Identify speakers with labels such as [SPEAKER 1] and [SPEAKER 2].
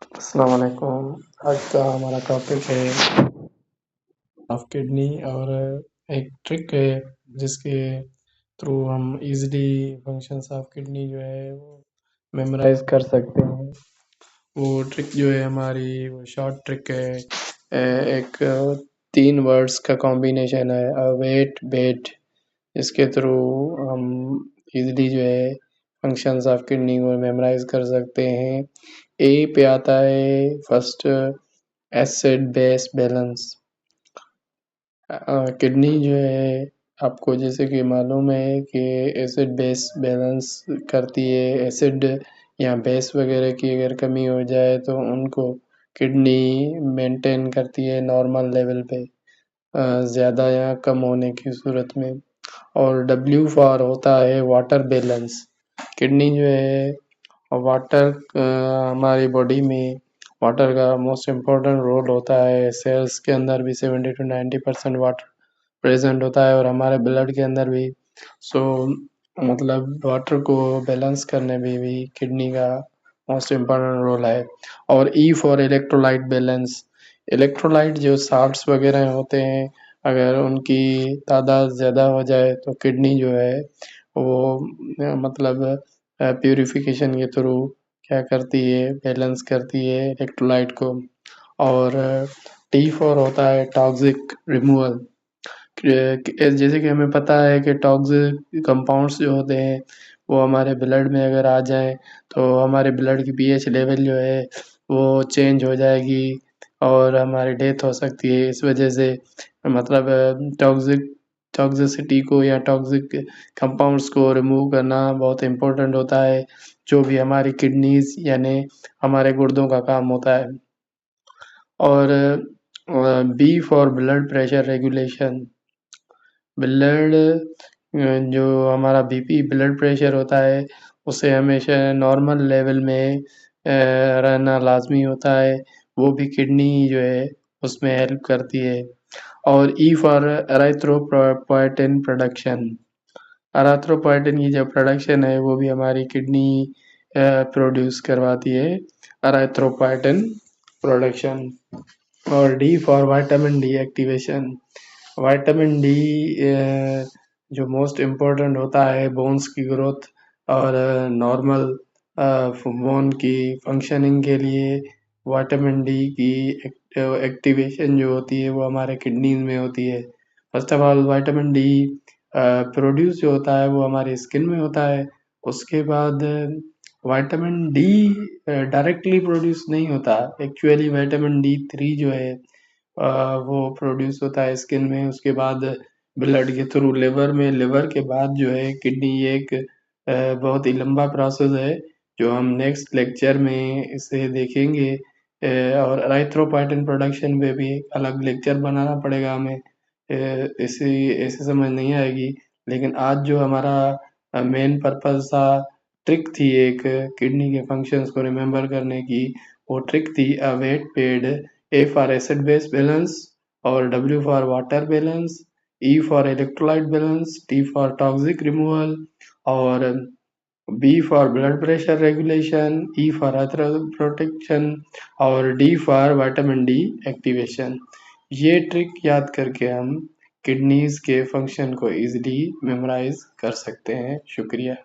[SPEAKER 1] अस्सलाम वालेकुम। आज का हमारा टॉपिक है ऑफ किडनी और एक ट्रिक है जिसके थ्रू हम इजीली फंक्शंस ऑफ किडनी जो है वो मेमोराइज कर सकते हैं। वो ट्रिक जो है हमारी वो शॉर्ट ट्रिक है। एक 3 वर्ड्स का कॉम्बिनेशन है, वेट बेट। इसके थ्रू हम इजीली जो है फंक्शंस ऑफ किडनी को मेमोराइज कर सकते हैं। ए पे आता है first, acid base balance. Kidney जो है आपको जैसे कि मालूम है कि एसिड बेस बैलेंस करती है। एसिड या बेस वगैरह की अगर कमी हो जाए तो उनको किडनी मेंटेन करती है नॉर्मल लेवल पे, ज़्यादा या कम होने की सूरत में। और डब्ल्यू फॉर होता है वाटर बैलेंस। किडनी जो है वाटर, हमारी बॉडी में वाटर का मोस्ट इम्पोर्टेंट रोल होता है। सेल्स के अंदर भी 70 to 90% वाटर प्रेजेंट होता है और हमारे ब्लड के अंदर भी। सो मतलब वाटर को बैलेंस करने में भी किडनी का मोस्ट इम्पोर्टेंट रोल है। और ई फॉर इलेक्ट्रोलाइट बैलेंस। इलेक्ट्रोलाइट जो साल्ट्स वगैरह होते हैं, अगर उनकी तादाद ज़्यादा हो जाए तो किडनी जो है वो मतलब प्यूरिफिकेशन के थ्रू क्या करती है, बैलेंस करती है इलेक्ट्रोलाइट को। और टी फॉर होता है टॉक्सिक रिमूवल। जैसे कि हमें पता है कि टॉक्सिक कंपाउंड्स जो होते हैं वो हमारे ब्लड में अगर आ जाए तो हमारे ब्लड की पीएच लेवल जो है वो चेंज हो जाएगी और हमारी डेथ हो सकती है। इस वजह से मतलब टॉक्सिसिटी को या टॉक्सिक कंपाउंड्स को रिमूव करना बहुत इम्पोर्टेंट होता है, जो भी हमारी किडनीज यानी हमारे गुर्दों का काम होता है। और B for blood pressure regulation. Blood जो हमारा बीपी ब्लड प्रेशर होता है उसे हमेशा नॉर्मल लेवल में रहना लाजमी होता है। वो भी किडनी जो है उसमें हेल्प करती है। और ई फॉर एराथ्रोपोएटिन प्रोडक्शन। एराथ्रोपोएटिन की जो प्रोडक्शन है वो भी हमारी किडनी प्रोड्यूस करवाती है, एराथ्रोपोएटिन प्रोडक्शन। और D for vitamin D activation. Vitamin D जो मोस्ट इम्पोर्टेंट होता है बोन्स की ग्रोथ और नॉर्मल बोन की फंक्शनिंग के लिए। विटामिन डी की एक्टिवेशन जो होती है वो हमारे किडनीज में होती है। First of all vitamin D produce जो होता है वो हमारी स्किन में होता है। उसके बाद विटामिन डी डायरेक्टली प्रोड्यूस नहीं होता। एक्चुअली विटामिन डी 3 जो है वो प्रोड्यूस होता है स्किन में, उसके बाद ब्लड के थ्रू लिवर में, लिवर के बाद जो है किडनी। ये एक बहुत ही लंबा प्रोसेस है जो हम नेक्स्ट लेक्चर में इसे देखेंगे। और एराथ्रोपोएटिन प्रोडक्शन पे भी एक अलग लेक्चर बनाना पड़ेगा हमें। इसे ऐसे समझ नहीं आएगी, लेकिन आज जो हमारा मेन पर्पस था, ट्रिक थी एक किडनी के फंक्शंस को रिमेम्बर करने की, वो ट्रिक थी a wet bed. A for acid base balance और W for water balance, E for electrolyte balance, T for toxic removal, और B for blood pressure regulation, E for protection, और D for vitamin D activation. ये trick याद करके हम kidneys के function को easily memorise कर सकते हैं। शुक्रिया।